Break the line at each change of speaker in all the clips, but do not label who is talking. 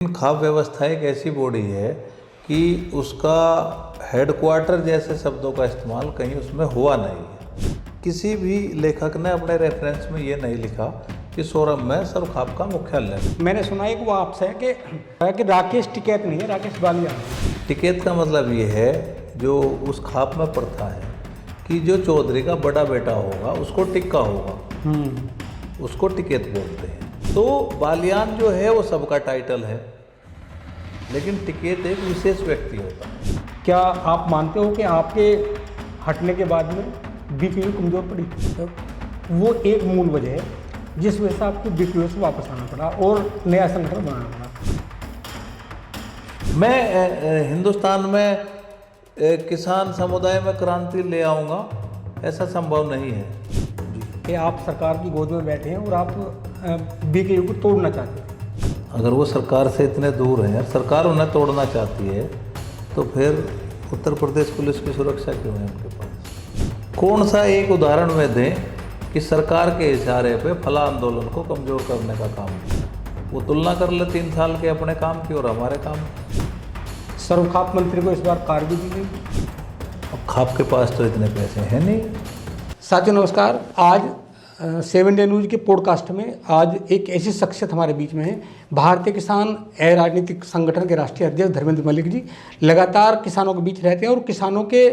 खाप व्यवस्था एक ऐसी बॉडी है कि उसका हेडक्वार्टर जैसे शब्दों का इस्तेमाल कहीं उसमें हुआ नहीं है। किसी भी लेखक ने अपने रेफरेंस में ये नहीं लिखा कि सोरम में सर्व खाप का मुख्यालय है।
मैंने सुना एक वो आपसे है कि राकेश टिकैत नहीं है, राकेश बालियान।
टिकैत का मतलब ये है जो उस खाप में प्रथा है कि जो चौधरी का बड़ा बेटा होगा उसको टिक्का होगा, उसको टिकैत बोलते हैं। तो बालियान जो है वो सबका टाइटल है, लेकिन टिकैत एक विशेष व्यक्ति होता है।
क्या आप मानते हो कि आपके हटने के बाद में बीपीओ कमजोर पड़ी? वो एक मूल वजह है जिस वजह से आपको बीपीओ से वापस आना पड़ा और नया संगठन बनाना पड़ा।
मैं हिंदुस्तान में किसान समुदाय में क्रांति ले आऊँगा, ऐसा संभव नहीं है
कि आप सरकार की गोद में बैठे हैं और आप बीपीओ को तोड़ना चाहते हैं।
अगर वो सरकार से इतने दूर हैं, सरकार उन्हें तोड़ना चाहती है, तो फिर उत्तर प्रदेश पुलिस की सुरक्षा क्यों है उनके पास? कौन सा एक उदाहरण में दें कि सरकार के इशारे पे फला आंदोलन को कमज़ोर करने का काम किया? वो तुलना कर ले 3 साल के अपने काम की और हमारे काम की।
सर्वखाप मंत्री को इस बार कार भी दी गई।
अब खाप के पास तो इतने पैसे हैं नहीं।
साथियों नमस्कार। आज 7 डे न्यूज़ के पॉडकास्ट में आज एक ऐसी शख्सियत हमारे बीच में है, भारतीय किसान राजनीतिक संगठन के राष्ट्रीय अध्यक्ष धर्मेंद्र मलिक जी। लगातार किसानों के बीच रहते हैं और किसानों के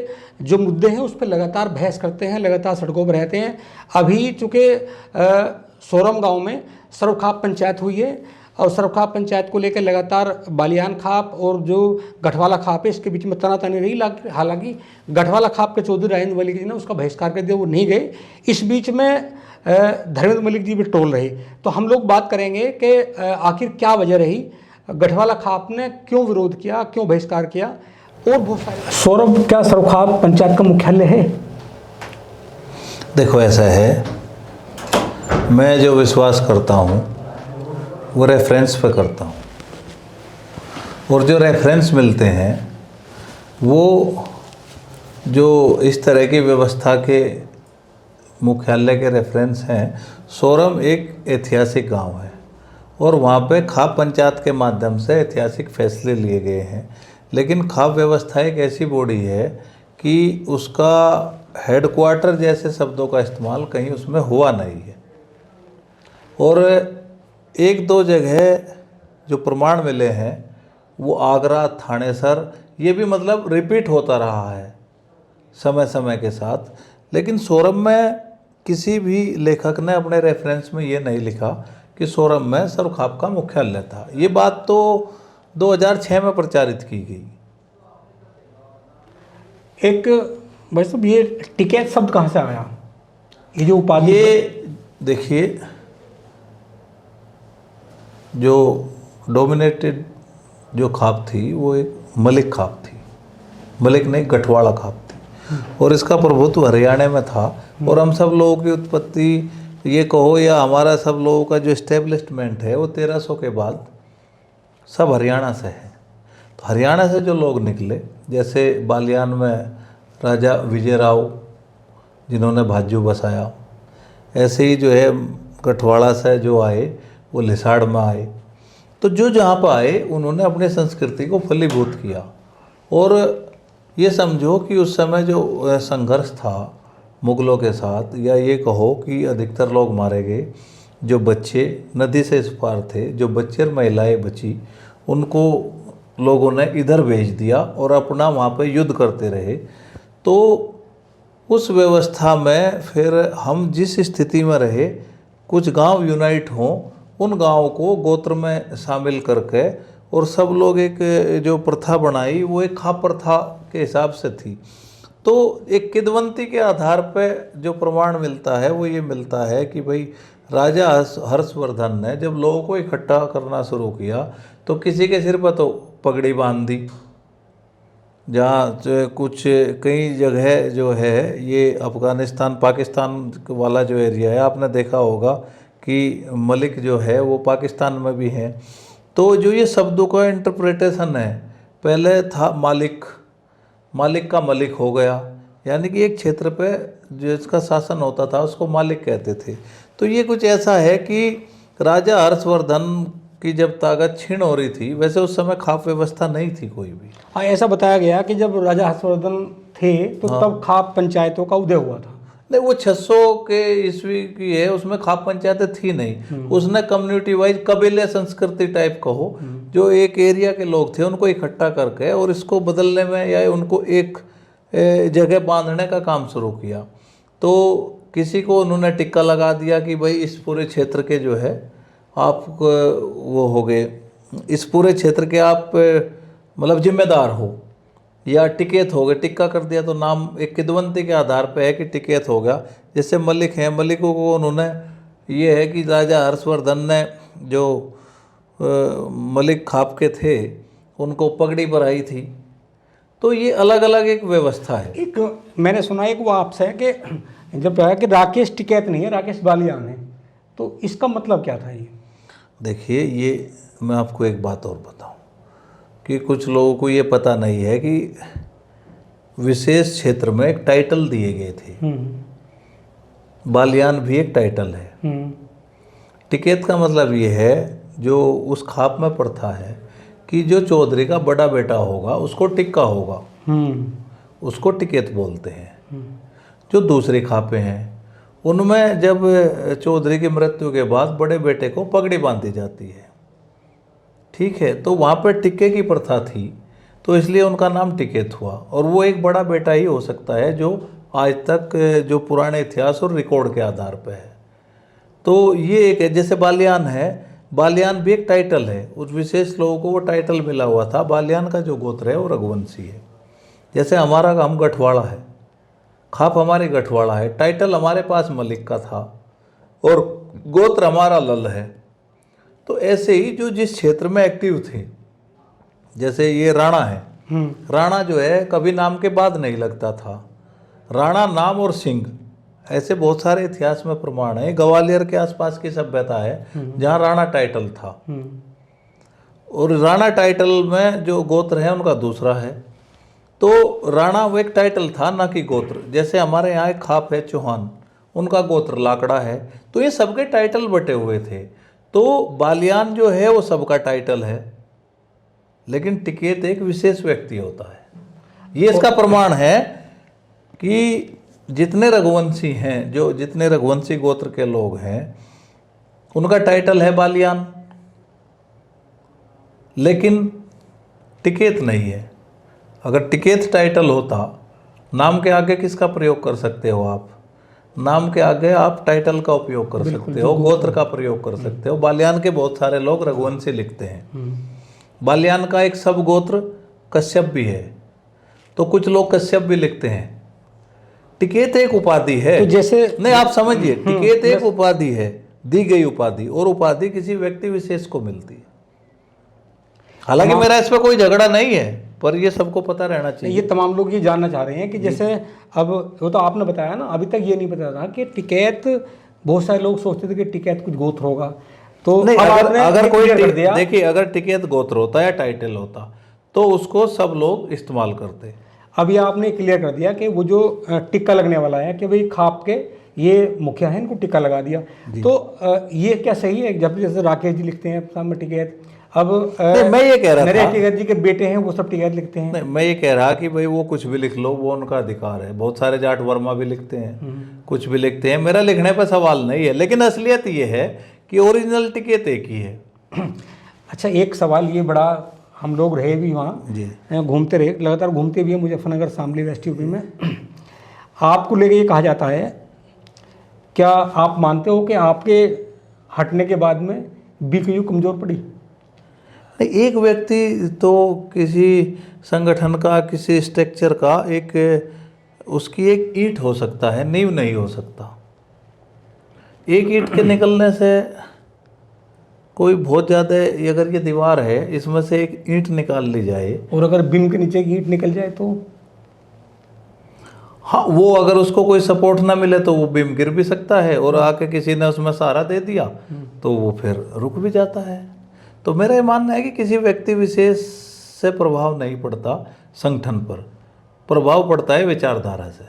जो मुद्दे हैं उस पर लगातार बहस करते हैं, लगातार सड़कों पर रहते हैं। अभी चूँकि सोरम गांव में सर्वखाप पंचायत हुई है और सर्वखाप पंचायत को लेकर लगातार बालियान खाप और जो गठवाला खाप है इसके बीच में तनातनी रही। हालांकि गठवाला खाप के चौधरी राजेंद्र मलिक जी ने उसका बहिष्कार कर दिया, वो नहीं गए। इस बीच में धर्मेंद्र मलिक जी भी टोल रहे। तो हम लोग बात करेंगे कि आखिर क्या वजह रही, गठवाला खाप ने क्यों विरोध किया, क्यों बहिष्कार किया और बहुत सारे। सौरभ, क्या सर्वखाप पंचायत का मुख्यालय है?
देखो ऐसा है, मैं जो विश्वास करता हूँ वो रेफरेंस पे करता हूँ, और जो रेफरेंस मिलते हैं वो जो इस तरह की व्यवस्था के मुख्यालय के रेफरेंस हैं। सोरम एक ऐतिहासिक गांव है और वहाँ पे खाप पंचायत के माध्यम से ऐतिहासिक फैसले लिए गए हैं, लेकिन खाप व्यवस्था एक ऐसी बॉडी है कि उसका हेडक्वार्टर जैसे शब्दों का इस्तेमाल कहीं उसमें हुआ नहीं है। और 1-2 जगह जो प्रमाण मिले हैं वो आगरा, थानेसर, ये भी मतलब रिपीट होता रहा है समय समय के साथ। लेकिन सोरम में किसी भी लेखक ने अपने रेफरेंस में ये नहीं लिखा कि सोरम में सर्वखाप का मुख्यालय था। ये बात तो 2006 में प्रचारित की गई।
एक वैसे ये टिकैत शब्द कहाँ से आया? ये जो उपाधि,
ये देखिए, जो डोमिनेटेड जो खाप थी वो एक मलिक खाप थी, मलिक नहीं गठवाड़ा खाप थी, और इसका प्रभुत्व हरियाणा में था। और हम सब लोगों की उत्पत्ति ये कहो या हमारा सब लोगों का जो इस्टेब्लिशमेंट है वो 1300 के बाद सब हरियाणा से है। तो हरियाणा से जो लोग निकले, जैसे बालियान में राजा विजयराव जिन्होंने भाजू बसाया, ऐसे ही जो है गठवाड़ा से जो आए वो लिसाड़ में आए। तो जो जहाँ पर आए उन्होंने अपनी संस्कृति को फलीभूत किया। और ये समझो कि उस समय जो संघर्ष था मुग़लों के साथ, या ये कहो कि अधिकतर लोग मारे गए, जो बच्चे नदी से इस पार थे, जो बच्चे और महिलाएं बची, उनको लोगों ने इधर भेज दिया और अपना वहाँ पे युद्ध करते रहे। तो उस व्यवस्था में फिर हम जिस स्थिति में रहे, कुछ गांव यूनाइट हों, उन गाँव को गोत्र में शामिल करके और सब लोग एक जो प्रथा बनाई वो एक खाप प्रथा के हिसाब से थी। तो एक किदवंती के आधार पर जो प्रमाण मिलता है वो ये मिलता है कि भाई राजा हर्षवर्धन ने जब लोगों को इकट्ठा करना शुरू किया तो किसी के सिर पर तो पगड़ी बांध दी। जहाँ कुछ कई जगह जो है, ये अफ़गानिस्तान पाकिस्तान वाला जो एरिया है, आपने देखा होगा कि मलिक जो है वो पाकिस्तान में भी हैं। तो जो ये शब्दों का इंटरप्रिटेशन है, पहले था मालिक, मालिक का मलिक हो गया, यानी कि एक क्षेत्र पे जिसका शासन होता था उसको मालिक कहते थे। तो ये कुछ ऐसा है कि राजा हर्षवर्धन की जब ताकत क्षीण हो रही थी, वैसे उस समय खाप व्यवस्था नहीं थी कोई भी।
हाँ, ऐसा बताया गया कि जब राजा हर्षवर्धन थे तो तब खाप पंचायतों का उदय हुआ था।
नहीं, वो 600 के ईस्वी की है, उसमें खाप पंचायतें थी नहीं। उसने कम्युनिटी वाइज कबीले संस्कृति टाइप कहो, जो एक एरिया के लोग थे उनको इकट्ठा करके और इसको बदलने में या उनको एक जगह बांधने का काम शुरू किया। तो किसी को उन्होंने टिक्का लगा दिया कि भाई इस पूरे क्षेत्र के जो है आप वो हो गए, इस पूरे क्षेत्र के आप मतलब जिम्मेदार हो, या टिकैत हो गए, टिक्का कर दिया तो नाम एक किदवंती के आधार पे है कि टिकैत हो गया। जैसे मलिक हैं, मलिकों को उन्होंने ये है कि राजा हर्षवर्धन ने जो मलिक खाप के थे उनको पगड़ी बनाई थी। तो ये अलग अलग एक व्यवस्था है।
एक मैंने सुना एक वो आपसे है कि जब है कि राकेश टिकैत नहीं है, राकेश बालियान है, तो इसका मतलब क्या था ये?
देखिए, ये मैं आपको एक बात और बताऊं कि कुछ लोगों को ये पता नहीं है कि विशेष क्षेत्र में एक टाइटल दिए गए थे। बालियान भी एक टाइटल है। टिकैत का मतलब ये है जो उस खाप में प्रथा है कि जो चौधरी का बड़ा बेटा होगा उसको टिक्का होगा, उसको टिकैत बोलते हैं। जो दूसरी खापें हैं उनमें जब चौधरी की मृत्यु के बाद बड़े बेटे को पगड़ी बांधी जाती है, ठीक है, तो वहाँ पर टिक्के की प्रथा थी, तो इसलिए उनका नाम टिकैत हुआ। और वो एक बड़ा बेटा ही हो सकता है जो आज तक जो पुराने इतिहास और रिकॉर्ड के आधार पर है। तो ये एक है। जैसे बालियान है, बालियान भी एक टाइटल है, उस विशेष लोगों को वो टाइटल मिला हुआ था। बालियान का जो गोत्र है वो रघुवंशी है। जैसे हमारा हम गठवाड़ा है, खाप हमारी गठवाड़ा है, टाइटल हमारे पास मलिक का था और गोत्र हमारा लल है। तो ऐसे ही जो जिस क्षेत्र में एक्टिव थे, जैसे ये राणा है, राणा जो है कभी नाम के बाद नहीं लगता था। राणा नाम और सिंह, ऐसे बहुत सारे इतिहास में प्रमाण है। ग्वालियर के आसपास की सभ्यता है जहाँ राणा टाइटल था, और राणा टाइटल में जो गोत्र है उनका दूसरा है। तो राणा वो एक टाइटल था, ना कि गोत्र। जैसे हमारे यहाँ एक खाप है चौहान, उनका गोत्र लाकड़ा है। तो ये सबके टाइटल बटे हुए थे। तो बालियान जो है वो सबका टाइटल है, लेकिन टिकैत एक विशेष व्यक्ति होता है। ये इसका प्रमाण है कि जितने रघुवंशी हैं, जो जितने रघुवंशी गोत्र के लोग हैं, उनका टाइटल है बालियान, लेकिन टिकैत नहीं है। अगर टिकैत टाइटल होता, नाम के आगे किसका प्रयोग कर सकते हो आप? नाम के आगे आप टाइटल का उपयोग कर सकते हो, गोत्र का प्रयोग कर सकते हो। बालियान के बहुत सारे लोग रघुवंशी लिखते हैं। बालियान का एक सब गोत्र कश्यप भी है, तो कुछ लोग कश्यप भी लिखते हैं। टिकैत एक उपाधि है।
तो जैसे
नहीं, आप समझिए, टिकैत एक उपाधि है, दी गई उपाधि, और उपाधि किसी व्यक्ति विशेष को मिलती है। हालांकि मेरा इस पर कोई झगड़ा नहीं है, पर ये सबको पता रहना चाहिए।
ये तमाम लोग ये जानना चाह रहे हैं कि जैसे अब वो तो आपने बताया ना, अभी तक ये नहीं पता था कि टिकैत, बहुत सारे लोग सोचते थे कि टिकैत कुछ गोत्र होगा। तो
नहीं, अगर कोई
दिया,
देखिए, अगर टिकैत गोत्र होता या टाइटल होता तो उसको सब लोग इस्तेमाल करते।
अभी आपने क्लियर कर दिया कि वो जो टिक्का लगने वाला है कि भाई खाप के ये मुखिया है, इनको टिक्का लगा दिया। तो ये क्या सही है? जब जैसे राकेश जी लिखते हैं सामने टिकैत, अब
मैं ये कह रहा था,
नरेश टिकैत जी के बेटे हैं वो सब टिकैत लिखते हैं।
नहीं, मैं ये कह रहा कि भाई वो कुछ भी लिख लो, वो उनका अधिकार है। बहुत सारे जाट वर्मा भी लिखते हैं, कुछ भी लिखते हैं, मेरा लिखने पर सवाल नहीं है। लेकिन असलियत ये है कि ओरिजिनल टिकैत एक ही है।
अच्छा, एक सवाल ये बड़ा, हम लोग रहे भी वहाँ
जी,
घूमते रहे, लगातार घूमते भी हैं मुजफ्फरनगर, शामली, वेस्ट यूपी में। आपको लेके ये कहा जाता है, क्या आप मानते हो कि आपके हटने के बाद में बीकेयू कमज़ोर पड़ी?
नहीं, एक व्यक्ति तो किसी संगठन का, किसी स्ट्रक्चर का एक, उसकी एक ईंट हो सकता है, नींव नहीं हो सकता। एक ईंट के निकलने से कोई बहुत ज़्यादा, अगर ये दीवार है इसमें से एक ईंट निकाल ली जाए,
और अगर बीम के नीचे की ईंट निकल जाए तो?
हाँ, वो अगर उसको कोई सपोर्ट ना मिले तो वो बीम गिर भी सकता है, और आके किसी ने उसमें सहारा दे दिया तो वो फिर रुक भी जाता है। तो मेरा ये मानना है कि किसी व्यक्ति विशेष से प्रभाव नहीं पड़ता संगठन पर, प्रभाव पड़ता है विचारधारा से।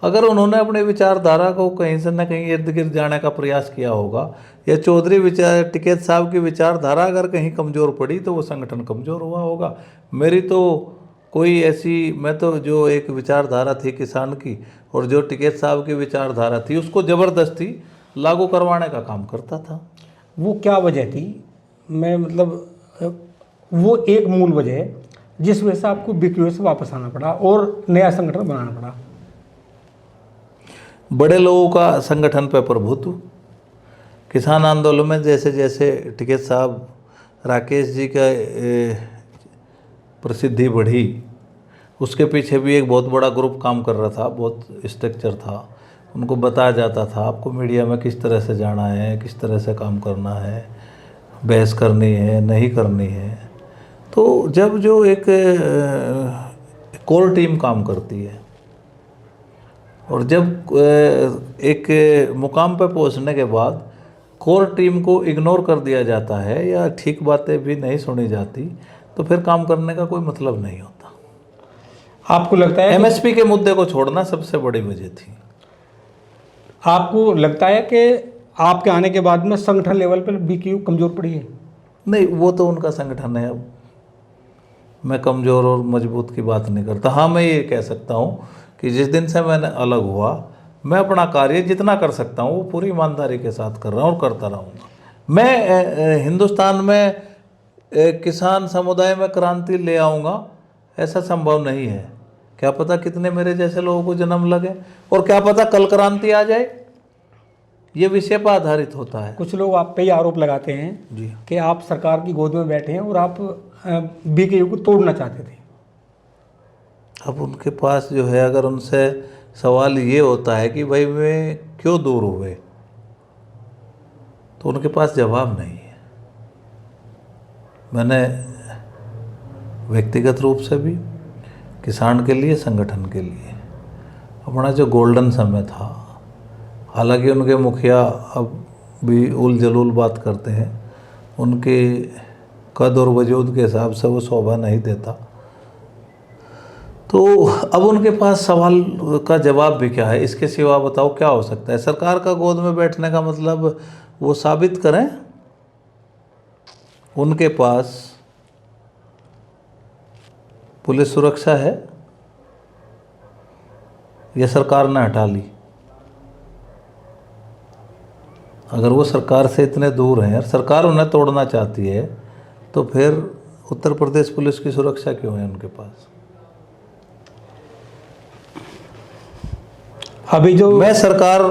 अगर उन्होंने अपनी विचारधारा को कहीं से न कहीं इर्द गिर्द जाने का प्रयास किया होगा, या चौधरी विचार टिकैत साहब की विचारधारा अगर कहीं कमज़ोर पड़ी तो वो संगठन कमज़ोर हुआ होगा। मेरी तो कोई ऐसी, मैं तो जो एक विचारधारा थी किसान की और जो टिकैत साहब की विचारधारा थी उसको ज़बरदस्ती लागू करवाने का काम करता था।
वो क्या वजह थी? मैं मतलब वो एक मूल वजह है जिस वजह से आपको बीकेयू से वापस आना पड़ा और नया संगठन बनाना पड़ा।
बड़े लोगों का संगठन पर प्रभुत्व, किसान आंदोलन में जैसे जैसे टिकैत साहब, राकेश जी का प्रसिद्धि बढ़ी, उसके पीछे भी एक बहुत बड़ा ग्रुप काम कर रहा था, बहुत स्ट्रक्चर था। उनको बताया जाता था आपको मीडिया में किस तरह से जाना है, किस तरह से काम करना है, बहस करनी है, नहीं करनी है। तो जब जो एक कोर टीम काम करती है और जब एक मुकाम पर पहुंचने के बाद कोर टीम को इग्नोर कर दिया जाता है या ठीक बातें भी नहीं सुनी जाती, तो फिर काम करने का कोई मतलब नहीं होता।
आपको लगता है
एमएसपी के मुद्दे को छोड़ना सबसे बड़ी वजह थी।
आपको लगता है कि आपके आने के बाद में संगठन लेवल पर बीकेयू कमज़ोर पड़ी है?
नहीं, वो तो उनका संगठन है। अब मैं कमज़ोर और मजबूत की बात नहीं करता। हाँ, मैं ये कह सकता हूँ कि जिस दिन से मैंने अलग हुआ, मैं अपना कार्य जितना कर सकता हूँ वो पूरी ईमानदारी के साथ कर रहा हूँ और करता रहूँगा। मैं हिंदुस्तान में किसान समुदाय में क्रांति ले आऊँगा ऐसा संभव नहीं है। क्या पता कितने मेरे जैसे लोगों को जन्म लगे और क्या पता कल क्रांति आ जाए। ये विषय पर आधारित होता है।
कुछ लोग आप पे ही आरोप लगाते हैं
जी
कि आप सरकार की गोद में बैठे हैं और आप बीकेयू को तोड़ना चाहते थे।
अब उनके पास जो है, अगर उनसे सवाल ये होता है कि भाई वे क्यों दूर हुए, तो उनके पास जवाब नहीं है। मैंने व्यक्तिगत रूप से भी, किसान के लिए, संगठन के लिए अपना जो गोल्डन समय था, हालांकि उनके मुखिया अब भी उल जलूल बात करते हैं, उनके कद और वजूद के हिसाब से वो शोभा नहीं देता, तो अब उनके पास सवाल का जवाब भी क्या है, इसके सिवा बताओ क्या हो सकता है। सरकार का गोद में बैठने का मतलब वो साबित करें। उनके पास पुलिस सुरक्षा है या सरकार ने हटा ली। अगर वो सरकार से इतने दूर हैं और सरकार उन्हें तोड़ना चाहती है, तो फिर उत्तर प्रदेश पुलिस की सुरक्षा क्यों है उनके पास।
अभी जो
मैं सरकार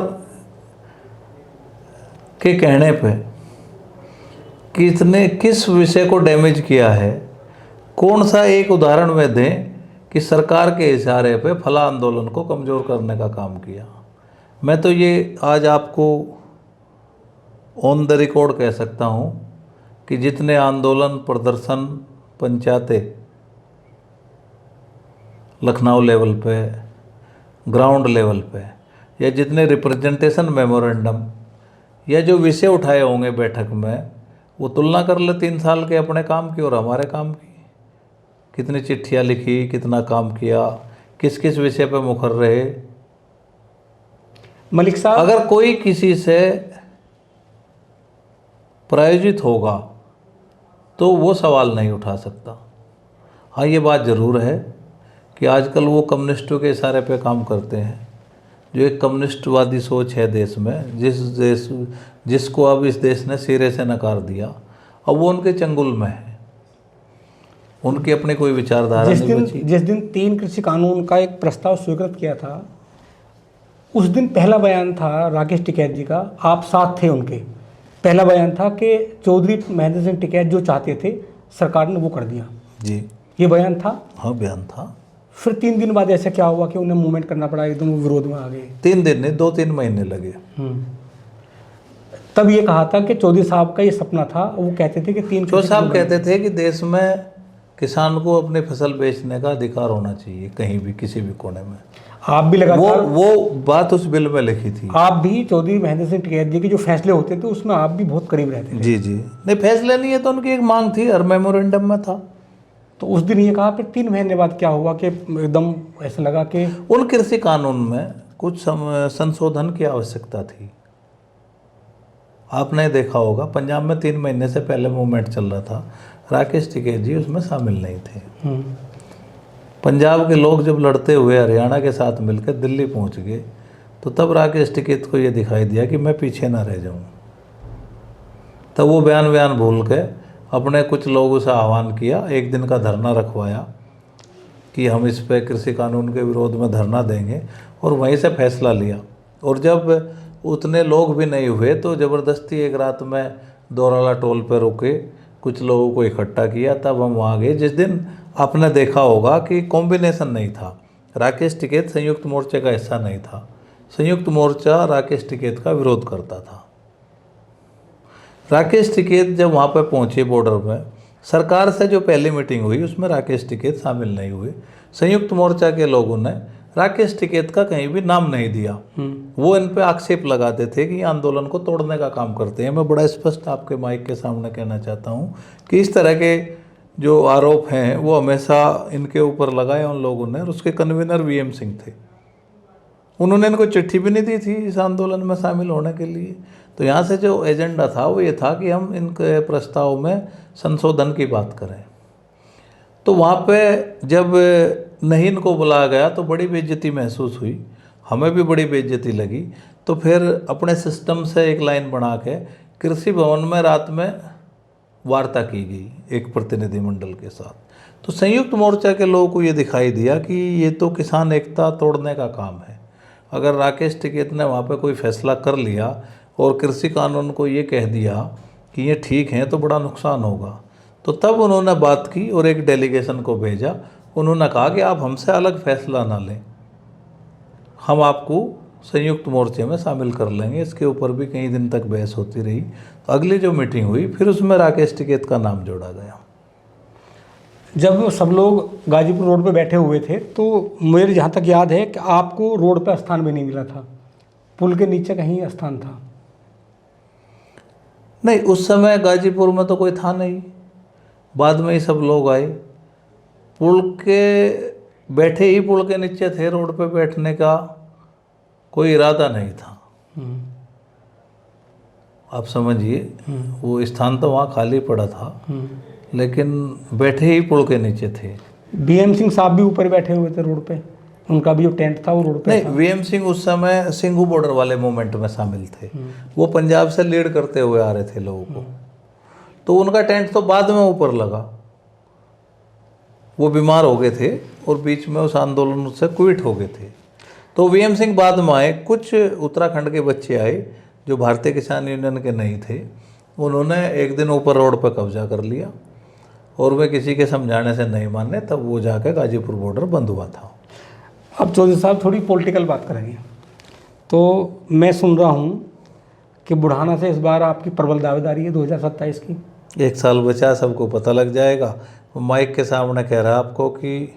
के कहने पे किस विषय को डैमेज किया है, कौन सा एक उदाहरण में दें कि सरकार के इशारे पे फला आंदोलन को कमज़ोर करने का काम किया। मैं तो ये आज आपको ऑन द रिकॉर्ड कह सकता हूँ कि जितने आंदोलन, प्रदर्शन, पंचायतें लखनऊ लेवल पे, ग्राउंड लेवल पे, या जितने रिप्रेजेंटेशन मेमोरेंडम या जो विषय उठाए होंगे बैठक में, वो तुलना कर ले 3 साल के अपने काम की और हमारे काम की। कितनी चिट्ठियाँ लिखी, कितना काम किया, किस किस विषय पे मुखर रहे।
मलिक साहब,
अगर कोई किसी से प्रायोजित होगा तो वो सवाल नहीं उठा सकता। हाँ, ये बात ज़रूर है कि आजकल वो कम्युनिस्टों के इशारे पे काम करते हैं, जो एक कम्युनिस्टवादी सोच है देश में, जिसको अब इस देश ने सिरे से नकार दिया। अब वो उनके चंगुल में है, उनकी अपनी कोई विचारधारा नहीं बची।
जिस दिन 3 कृषि कानून का एक प्रस्ताव स्वीकृत किया था, उस दिन पहला बयान था राकेश टिकैत जी का, आप साथ थे उनके। पहला बयान था कि चौधरी महेंद्र सिंह टिकैत जो चाहते थे सरकार ने वो कर दिया।
जी,
ये बयान था।
हाँ, बयान था।
फिर 3 दिन बाद ऐसा क्या हुआ कि उन्हें मूवमेंट करना पड़ा, एकदम विरोध में आ गए?
3 दिन नहीं, 2-3 महीने लगे।
तब ये कहा था कि चौधरी साहब का ये सपना था, वो कहते थे कि
चौधरी साहब कहते थे कि देश में किसान को अपनी फसल बेचने का अधिकार होना चाहिए, कहीं भी, किसी भी कोने में।
आप भी लगातार
वो बात उस बिल में लिखी थी।
आप भी चौधरी महेंद्र सिंह टिकैत जी के जो फैसले होते थे उसमें आप भी बहुत करीब रहते थे।
जी जी, नहीं, फैसले नहीं है तो उनकी एक मांग थी, हर मेमोरेंडम में था।
तो उस दिन ये कहा, फिर 3 महीने बाद क्या हुआ कि एकदम ऐसा लगा कि
उन कृषि कानून में कुछ संशोधन की आवश्यकता थी। आपने देखा होगा पंजाब में 3 महीने से पहले मूवमेंट चल रहा था, राकेश टिकैत जी उसमें शामिल नहीं थे। पंजाब के लोग जब लड़ते हुए हरियाणा के साथ मिलकर दिल्ली पहुंच गए तो तब राकेश टिकैत को ये दिखाई दिया कि मैं पीछे ना रह जाऊं। तब वो बयान भूल के अपने कुछ लोगों से आह्वान किया, एक दिन का धरना रखवाया कि हम इस पे कृषि कानून के विरोध में धरना देंगे, और वहीं से फैसला लिया। और जब उतने लोग भी नहीं हुए तो ज़बरदस्ती एक रात में दोराला टोल पर रुके, कुछ लोगों को इकट्ठा किया, तब हम वहाँ गए। जिस दिन आपने देखा होगा कि कॉम्बिनेशन नहीं था, राकेश टिकैत संयुक्त मोर्चे का हिस्सा नहीं था, संयुक्त मोर्चा राकेश टिकैत का विरोध करता था। राकेश टिकैत जब वहाँ पर पहुँचे बॉर्डर में, सरकार से जो पहली मीटिंग हुई उसमें राकेश टिकैत शामिल नहीं हुए। संयुक्त मोर्चा के लोगों ने राकेश टिकैत का कहीं भी नाम नहीं दिया। वो इन पे आक्षेप लगाते थे कि आंदोलन को तोड़ने का काम करते हैं। मैं बड़ा स्पष्ट आपके माइक के सामने कहना चाहता हूँ कि इस तरह के जो आरोप हैं वो हमेशा इनके ऊपर लगाए उन लोगों ने, और उसके कन्वीनर वीएम सिंह थे। उन्होंने इनको चिट्ठी भी नहीं दी थी इस आंदोलन में शामिल होने के लिए। तो यहाँ से जो एजेंडा था वो ये था कि हम इनके प्रस्ताव में संशोधन की बात करें। तो वहाँ पे जब नहीं इनको बुलाया गया तो बड़ी बेइज्जती महसूस हुई, हमें भी बड़ी बेइज्जती लगी। तो फिर अपने सिस्टम से एक लाइन बना के कृषि भवन में रात में वार्ता की गई एक प्रतिनिधिमंडल के साथ। तो संयुक्त मोर्चा के लोगों को ये दिखाई दिया कि ये तो किसान एकता तोड़ने का काम है। अगर राकेश टिकैत ने वहाँ पे कोई फैसला कर लिया और कृषि कानून को ये कह दिया कि ये ठीक है तो बड़ा नुकसान होगा। तो तब उन्होंने बात की और एक डेलीगेशन को भेजा। उन्होंने कहा कि आप हमसे अलग फैसला ना लें, हम आपको संयुक्त मोर्चे में शामिल कर लेंगे। इसके ऊपर भी कई दिन तक बहस होती रही। तो अगली जो मीटिंग हुई फिर उसमें राकेश टिकैत का नाम जोड़ा गया।
जब सब लोग गाजीपुर रोड पे बैठे हुए थे तो मेरे जहाँ तक याद है कि आपको रोड पे स्थान भी नहीं मिला था, पुल के नीचे कहीं स्थान था?
नहीं, उस समय गाजीपुर में तो कोई था नहीं, बाद में ही सब लोग आए। पुल के बैठे ही पुल के नीचे थे, रोड पे बैठने का कोई इरादा नहीं था। आप समझिए, वो स्थान तो वहाँ खाली पड़ा था, लेकिन बैठे ही पुल के नीचे थे।
वीएम सिंह साहब भी ऊपर बैठे हुए थे रोड पे, उनका भी जो टेंट था वो रोड पे
नहीं
था।
वीएम सिंह उस समय सिंघू बॉर्डर वाले मूवमेंट में शामिल थे। वो पंजाब से लीड करते हुए आ रहे थे लोगों को, तो उनका टेंट तो बाद में ऊपर लगा। वो बीमार हो गए थे और बीच में उस आंदोलन से क्विट हो गए थे। तो वीएम सिंह बाद में आए। कुछ उत्तराखंड के बच्चे आए जो भारतीय किसान यूनियन के नहीं थे, उन्होंने एक दिन ऊपर रोड पर कब्जा कर लिया और वे किसी के समझाने से नहीं माने, तब वो जाकर गाजीपुर बॉर्डर बंद हुआ था।
अब चौधरी साहब थोड़ी पॉलिटिकल बात करेंगे। तो मैं सुन रहा हूँ कि बुढ़ाना से इस बार आपकी प्रबल दावेदारी है 2027 की।
1 साल बचा, सबको पता लग जाएगा। माइक के सामने कह रहा है आपको कि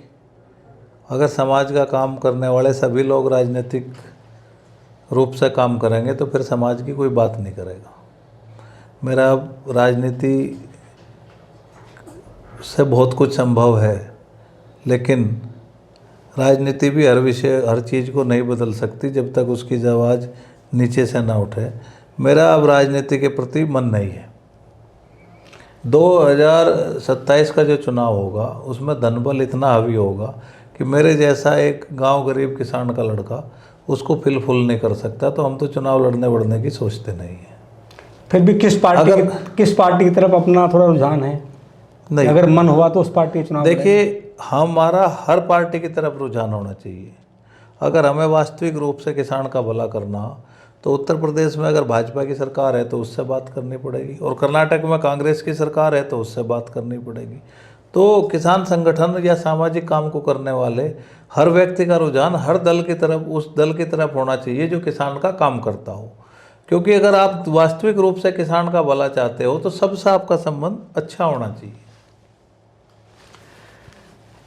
अगर समाज का काम करने वाले सभी लोग राजनीतिक रूप से काम करेंगे तो फिर समाज की कोई बात नहीं करेगा। मेरा राजनीति से बहुत कुछ संभव है, लेकिन राजनीति भी हर विषय हर चीज़ को नहीं बदल सकती जब तक उसकी आवाज़ नीचे से ना उठे। मेरा अब राजनीति के प्रति मन नहीं है। 2027 का जो चुनाव होगा उसमें धनबल इतना हावी होगा कि मेरे जैसा एक गांव गरीब किसान का लड़का उसको फिलफुल नहीं कर सकता। तो हम तो चुनाव लड़ने वड़ने की सोचते नहीं हैं।
फिर भी किस पार्टी की तरफ अपना थोड़ा रुझान है?
नहीं,
अगर मन हुआ तो उस पार्टी के चुनाव
देखिए, हमारा हर पार्टी की तरफ रुझान होना चाहिए। अगर हमें वास्तविक रूप से किसान का भला करना तो उत्तर प्रदेश में अगर भाजपा की सरकार है तो उससे बात करनी पड़ेगी, और कर्नाटक में कांग्रेस की सरकार है तो उससे बात करनी पड़ेगी। तो किसान संगठन या सामाजिक काम को करने वाले हर व्यक्ति का रुझान हर दल की तरफ, उस दल की तरफ होना चाहिए जो किसान का काम करता हो। क्योंकि अगर आप वास्तविक रूप से किसान का भला चाहते हो तो सबसे आपका संबंध अच्छा होना चाहिए।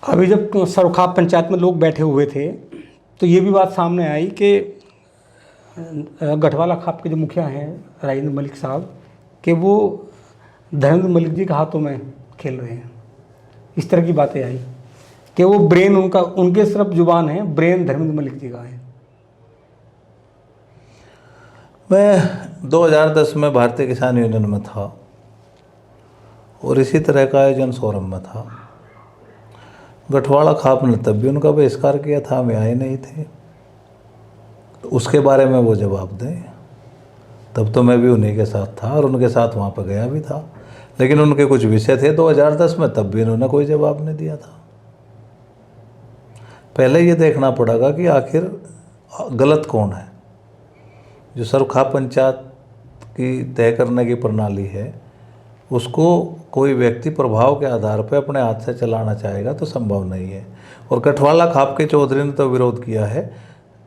अभी जब सरोखाप पंचायत में लोग बैठे हुए थे तो ये भी बात सामने आई कि गढ़वाला खाप के जो मुखिया हैं राजेंद्र मलिक साहब, कि वो धर्मेंद्र मलिक जी के हाथों में खेल रहे हैं। इस तरह की बातें आई कि वो ब्रेन उनके सिर्फ जुबान है, ब्रेन धर्मेंद्र मलिक जी का है।
मैं 2010 में भारतीय किसान यूनियन में था और इसी तरह का आयोजन सोरम में था। गठवाड़ा खाप ने तब भी उनका बहिष्कार किया था, हम आए नहीं थे, तो उसके बारे में वो जवाब दें। तब तो मैं भी उन्हीं के साथ था और उनके साथ वहाँ पर गया भी था, लेकिन उनके कुछ विषय थे 2010 में, तब भी उन्होंने कोई जवाब नहीं दिया था। पहले ये देखना पड़ेगा कि आखिर गलत कौन है। जो सर्वखाप पंचायत की तय करने की प्रणाली है, उसको कोई व्यक्ति प्रभाव के आधार पर अपने हाथ से चलाना चाहेगा तो संभव नहीं है। और गठवाला खाप के चौधरी ने तो विरोध किया है।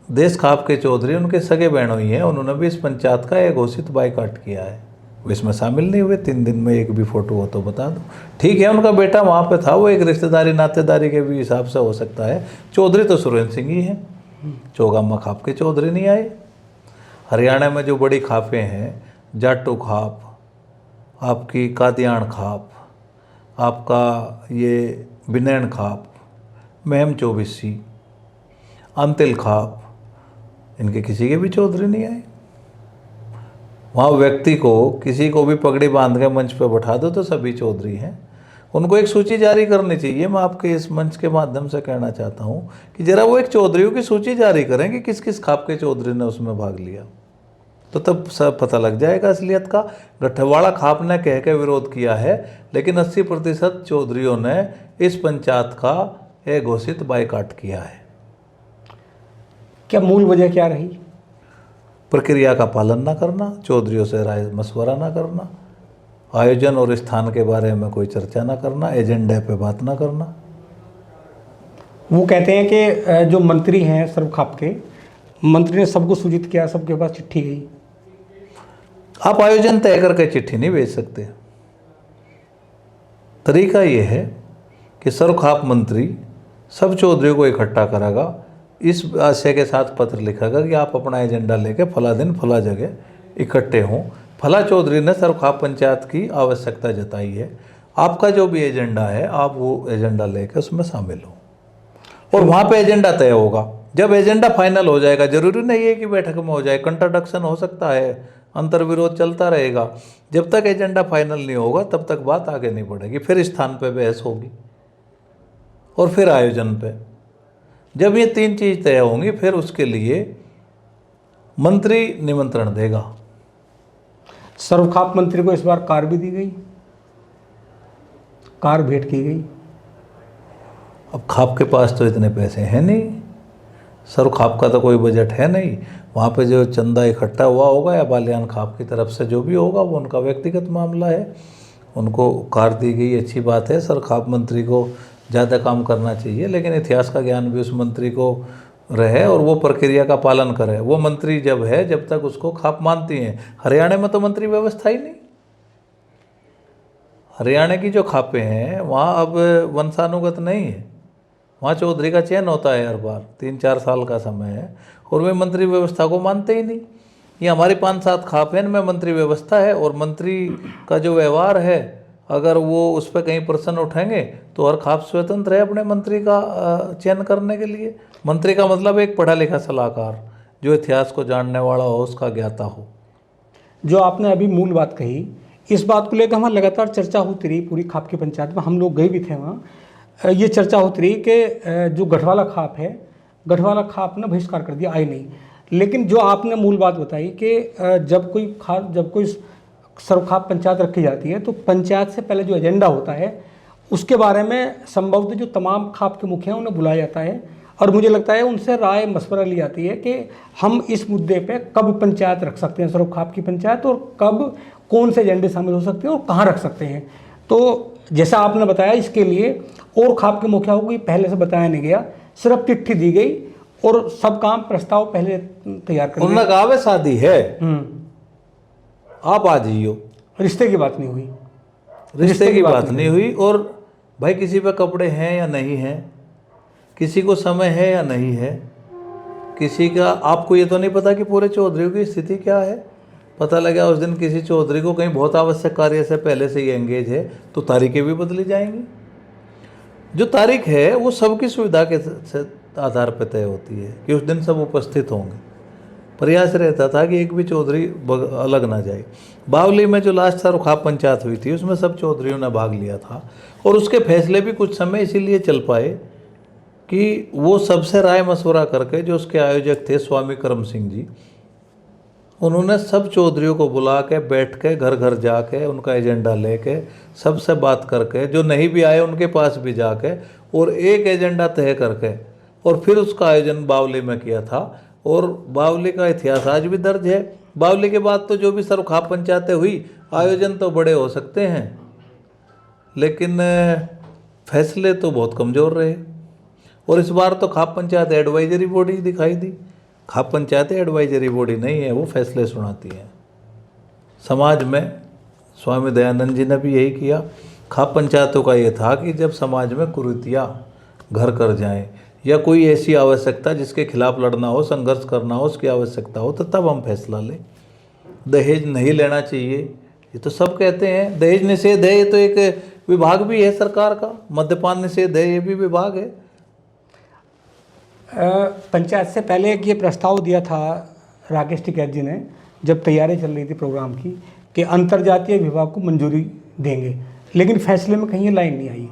देश खाप के चौधरी उनके सगे बहनोई हैं, उन्होंने भी इस पंचायत का एक घोषित बाइकाट किया है। वो इसमें शामिल नहीं हुए। 3 दिन में एक भी फोटो हो तो बता दो। ठीक है, उनका बेटा वहाँ पे था, वो एक रिश्तेदारी नातेदारी के भी हिसाब से हो सकता है। चौधरी तो सुरेंद्र सिंह ही हैं, चौगामा खाप के चौधरी नहीं आए। हरियाणा में जो बड़ी खापें हैं, जाटू खाप, आपकी कादियान खाप, आपका ये बिनैन खाप, महम चौबीसी, अंतिल खाप, इनके किसी के भी चौधरी नहीं आए। वहाँ व्यक्ति को, किसी को भी पगड़ी बांध के मंच पर बैठा दो तो सभी चौधरी हैं। उनको एक सूची जारी करनी चाहिए। मैं आपके इस मंच के माध्यम से कहना चाहता हूँ कि जरा वो एक चौधरियों की सूची जारी करें कि किस किस खाप के चौधरी ने उसमें भाग लिया, तो तब सब पता लग जाएगा असलियत का। गठवाड़ा खाप ने कह के विरोध किया है, लेकिन 80% चौधरियों ने इस पंचायत का एक घोषित बाइकाट किया है।
क्या मूल वजह क्या रही?
प्रक्रिया का पालन ना करना, चौधरियों से राय मशवरा ना करना, आयोजन और स्थान के बारे में कोई चर्चा ना करना, एजेंडे पे बात ना करना।
वो कहते हैं कि जो मंत्री हैं सर्वखाप के, मंत्री ने सबको सूचित किया, सबके पास चिट्ठी गई।
आप आयोजन तय करके चिट्ठी नहीं भेज सकते। तरीका ये है कि सर्वखाप मंत्री सब चौधरियों को इकट्ठा करेगा, इस आशय के साथ पत्र लिखेगा कि आप अपना एजेंडा लेके फला दिन फला जगह इकट्ठे हों। फला चौधरी ने सर्वखाप पंचायत की आवश्यकता जताई है, आपका जो भी एजेंडा है आप वो एजेंडा लेकर उसमें शामिल हो और वहाँ पे एजेंडा तय होगा। जब एजेंडा फाइनल हो जाएगा, जरूरी नहीं है कि बैठक में हो जाए, कंट्राडिक्शन हो सकता है, अंतर्विरोध चलता रहेगा। जब तक एजेंडा फाइनल नहीं होगा तब तक बात आगे नहीं बढ़ेगी। फिर स्थान पे बहस होगी और फिर आयोजन पे। जब ये 3 चीज़ तय होंगी फिर उसके लिए मंत्री निमंत्रण देगा।
सर्वखाप मंत्री को इस बार कार भी दी गई, कार भेंट की गई।
अब खाप के पास तो इतने पैसे हैं नहीं, सर्वखाप का तो कोई बजट है नहीं। वहाँ पे जो चंदा इकट्ठा हुआ होगा या बालियान खाप की तरफ से जो भी होगा वो उनका व्यक्तिगत मामला है। उनको कार दी गई, अच्छी बात है। सर्वखाप मंत्री को ज़्यादा काम करना चाहिए, लेकिन इतिहास का ज्ञान भी उस मंत्री को रहे और वो प्रक्रिया का पालन करे। वो मंत्री जब है, जब तक उसको खाप मानती हैं। हरियाणा में तो मंत्री व्यवस्था ही नहीं। हरियाणा की जो खापें हैं वहाँ अब वंशानुगत नहीं है, वहाँ चौधरी का चयन होता है हर बार, 3-4 साल का समय है और वे मंत्री व्यवस्था को मानते ही नहीं। ये हमारी 5-7 खाप हैं, इनमें मंत्री व्यवस्था है और मंत्री का जो व्यवहार है, अगर वो उस पर कहीं प्रश्न उठाएंगे तो हर खाप स्वतंत्र है अपने मंत्री का चयन करने के लिए। मंत्री का मतलब एक पढ़ा लिखा सलाहकार जो इतिहास को जानने वाला हो, उसका ज्ञाता हो।
जो आपने अभी मूल बात कही, इस बात को लेकर हमारी लगातार चर्चा होती रही पूरी खाप की पंचायत में, हम लोग गए भी थे वहाँ। ये चर्चा होती रही कि जो गठवाला खाप है, गठवाला खाप ने बहिष्कार कर दिया, आए नहीं। लेकिन जो आपने मूल बात बताई कि जब कोई सर्वखाप पंचायत रखी जाती है तो पंचायत से पहले जो एजेंडा होता है उसके बारे में संभवतः जो तमाम खाप के मुखिया उन्हें बुलाया जाता है और मुझे लगता है उनसे राय मशवरा ली जाती है कि हम इस मुद्दे पे कब पंचायत रख सकते हैं, सर्वखाप की पंचायत, और कब कौन से एजेंडे शामिल हो सकते हैं और कहाँ रख सकते हैं। तो जैसा आपने बताया, इसके लिए और खाप के मुखियाओं को पहले से बताया नहीं गया, सिर्फ चिट्ठी दी गई और सब काम प्रस्ताव पहले तैयार कर
उन्होंने कहा वे शादी है, आप आ जाइयो।
रिश्ते की बात नहीं हुई,
रिश्ते की बात नहीं हुई। और भाई किसी पे कपड़े हैं या नहीं हैं, किसी को समय है या नहीं है, किसी का आपको ये तो नहीं पता कि पूरे चौधरियों की स्थिति क्या है। पता लगा उस दिन किसी चौधरी को कहीं बहुत आवश्यक कार्य से पहले से ही एंगेज है तो तारीखें भी बदली जाएंगी। जो तारीख है वो सबकी सुविधा के आधार पर तय होती है कि उस दिन सब उपस्थित होंगे। प्रयास रहता था कि एक भी चौधरी अलग ना जाए। बावली में जो लास्ट साल खाप पंचायत हुई थी उसमें सब चौधरियों ने भाग लिया था, और उसके फैसले भी कुछ समय इसीलिए चल पाए कि वो सबसे राय मशवरा करके, जो उसके आयोजक थे स्वामी करम सिंह जी, उन्होंने सब चौधरियों को बुला के बैठ के घर घर जाके उनका एजेंडा लेके सबसे बात करके, जो नहीं भी आए उनके पास भी जाके, और एक एजेंडा तय करके और फिर उसका आयोजन बावली में किया था। और बावली का इतिहास आज भी दर्ज है। बावली के बाद तो जो भी खाप पंचायतें हुई, आयोजन तो बड़े हो सकते हैं लेकिन फैसले तो बहुत कमज़ोर रहे। और इस बार तो खाप पंचायत एडवाइजरी बॉडी दिखाई दी। खाप पंचायत एडवाइजरी बॉडी नहीं है, वो फैसले सुनाती है। समाज में स्वामी दयानंद जी ने भी यही किया। खाप पंचायतों का ये था कि जब समाज में कुरीतियाँ घर कर जाएं या कोई ऐसी आवश्यकता जिसके खिलाफ लड़ना हो, संघर्ष करना हो, उसकी आवश्यकता हो, तो तब हम फैसला लें। दहेज नहीं लेना चाहिए, ये तो सब कहते हैं। दहेज निषेध है, ये तो एक विभाग भी है सरकार का। मद्यपान निषेध है, ये भी विभाग है।
पंचायत से पहले एक ये प्रस्ताव दिया था राकेश टिकैत जी ने, जब तैयारी चल रही थी प्रोग्राम की, कि अंतर्जातीय विवाह को मंजूरी देंगे, लेकिन फैसले में कहीं ये लाइन नहीं आई।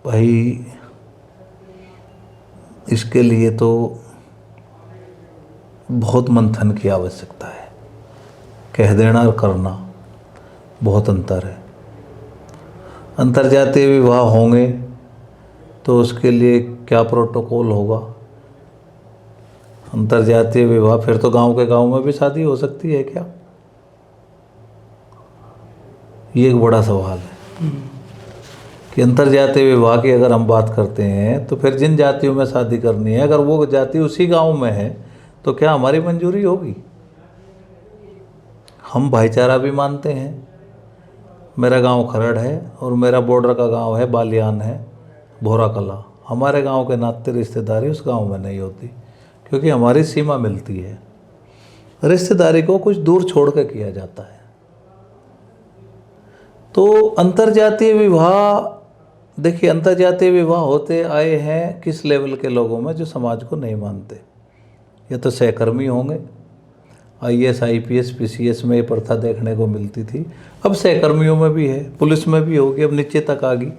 भाई इसके लिए तो बहुत मंथन की आवश्यकता है। कह देना और करना बहुत अंतर है। अंतर्जातीय विवाह होंगे तो उसके लिए क्या प्रोटोकॉल होगा? अंतर्जातीय विवाह फिर तो गांव के गांव में भी शादी हो सकती है क्या? ये एक बड़ा सवाल है कि अंतर्जातीय विवाह की अगर हम बात करते हैं तो फिर जिन जातियों में शादी करनी है, अगर वो जाति उसी गांव में है तो क्या हमारी मंजूरी होगी? हम भाईचारा भी मानते हैं। मेरा गांव खरड़ है और मेरा बॉर्डर का गांव है बालियान है, भोरा कला। हमारे गांव के नाते रिश्तेदारी उस गांव में नहीं होती क्योंकि हमारी सीमा मिलती है। रिश्तेदारी को कुछ दूर छोड़ कर किया जाता है। तो अंतर्जातीय विवाह, देखिए अंतर्जातीय विवाह होते आए हैं किस लेवल के लोगों में? जो समाज को नहीं मानते। या तो सहकर्मी होंगे, IAS IPS PCS में ये प्रथा देखने को मिलती थी, अब सहकर्मियों में भी है, पुलिस में भी होगी, अब नीचे तक आ गई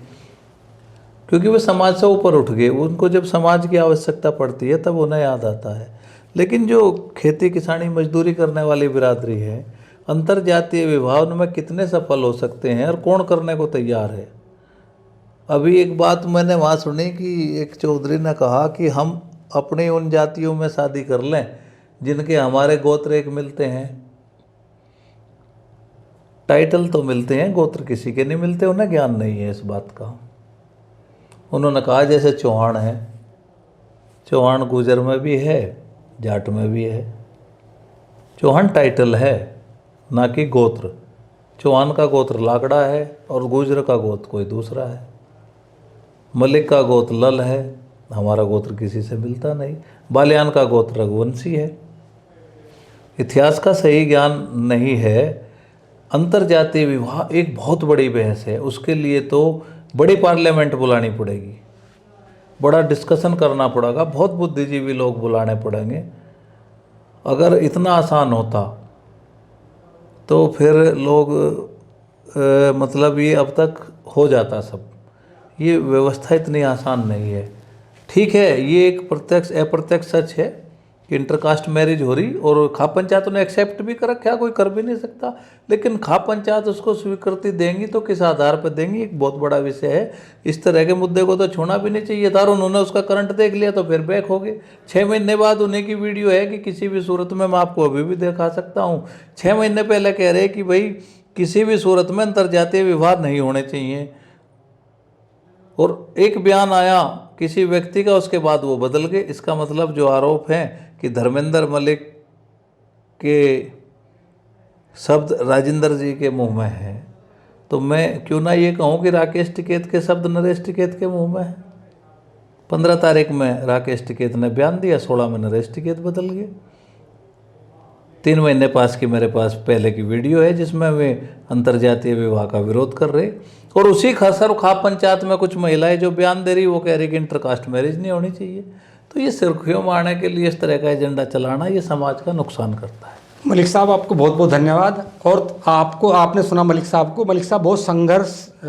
क्योंकि वे समाज से ऊपर उठ गए। उनको जब समाज की आवश्यकता पड़ती है तब उन्हें याद आता है। लेकिन जो खेती किसानी मजदूरी करने वाली बिरादरी है, अंतर्जातीय विवाह उनमें कितने सफल हो सकते हैं और कौन करने को तैयार है? अभी एक बात मैंने वहाँ सुनी कि एक चौधरी ने कहा कि हम अपनी उन जातियों में शादी कर लें जिनके हमारे गोत्र एक मिलते हैं। टाइटल तो मिलते हैं, गोत्र किसी के नहीं मिलते। उन्हें ज्ञान नहीं है इस बात का। उन्होंने कहा जैसे चौहान है, चौहान गुजर में भी है, जाट में भी है। चौहान टाइटल है ना कि गोत्र। चौहान का गोत्र लाकड़ा है और गुजर का गोत्र कोई दूसरा है। मलिक का गोत्र लल है, हमारा गोत्र किसी से मिलता नहीं। बालियान का गोत्र रघुवंशी है। इतिहास का सही ज्ञान नहीं है। अंतर्जातीय विवाह एक बहुत बड़ी बहस है। उसके लिए तो बड़ी पार्लियामेंट बुलानी पड़ेगी, बड़ा डिस्कशन करना पड़ेगा, बहुत बुद्धिजीवी लोग बुलाने पड़ेंगे। अगर इतना आसान होता तो फिर लोग मतलब ये अब तक हो जाता सब। ये व्यवस्था इतनी आसान नहीं है। ठीक है, ये एक प्रत्यक्ष अप्रत्यक्ष सच है कि इंटरकास्ट मैरिज हो रही, और खाप पंचायतों ने एक्सेप्ट भी कर रखा, कोई कर भी नहीं सकता। लेकिन खाप पंचायत उसको स्वीकृति देंगी तो किस आधार पर देंगी, एक बहुत बड़ा विषय है। इस तरह के मुद्दे को तो छूना भी नहीं चाहिए था। और उन्होंने उसका करंट देख लिया तो फिर बैक हो गए। 6 महीने बाद उन्हीं की वीडियो है कि किसी भी सूरत में, मैं आपको अभी भी दिखा सकता हूँ, 6 महीने पहले कह रहे कि भाई किसी भी सूरत में अंतर्जातीय विवाह नहीं होने चाहिए, और एक बयान आया किसी व्यक्ति का, उसके बाद वो बदल गए। इसका मतलब जो आरोप है कि धर्मेंद्र मलिक के शब्द राजेंद्र जी के मुंह में है, तो मैं क्यों ना ये कहूँ कि राकेश टिकैत के शब्द नरेश टिकैत के मुंह में है। 15 तारीख में राकेश टिकैत ने बयान दिया, 16 में नरेश टिकैत बदल गए। 3 महीने पास की मेरे पास पहले की वीडियो है जिसमें वे अंतर्जातीय विवाह का विरोध कर रहे, और उसी खसर खाप पंचायत में कुछ महिलाएं जो बयान दे रही, वो कह रही कि इंटरकास्ट मैरिज नहीं होनी चाहिए। तो ये सुर्खियों में आने के लिए इस तरह का एजेंडा चलाना ये समाज का नुकसान करता है।
मलिक साहब आपको बहुत बहुत धन्यवाद। और आपने सुना मलिक साहब को। मलिक साहब बहुत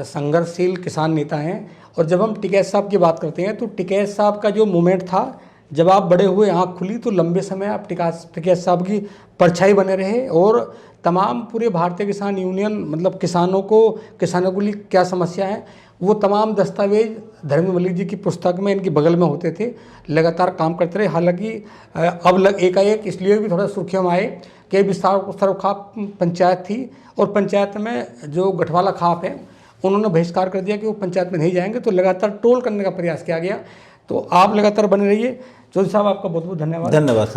संघर्षशील किसान नेता हैं। और जब हम टिकैत साहब की बात करते हैं तो टिकैत साहब का जो मूवमेंट था, जब आप बड़े हुए, आँख खुली, तो लंबे समय आप टिकैत साहब की परछाई बने रहे और तमाम पूरे भारतीय किसान यूनियन, मतलब किसानों के लिए क्या समस्या है, वो तमाम दस्तावेज धर्मेंद्र मलिक जी की पुस्तक में, इनकी बगल में होते थे, लगातार काम करते रहे। हालांकि अब एकाएक इसलिए भी थोड़ा सुर्खियों में आए कि विस्तार खाप पंचायत थी और पंचायत में जो गठवाला खाप है उन्होंने बहिष्कार कर दिया कि वो पंचायत में नहीं जाएंगे, तो लगातार टोल करने का प्रयास किया गया। तो आप लगातार बने रहिए। चौधरी साहब आपका बहुत बहुत धन्यवाद।
धन्यवाद सर।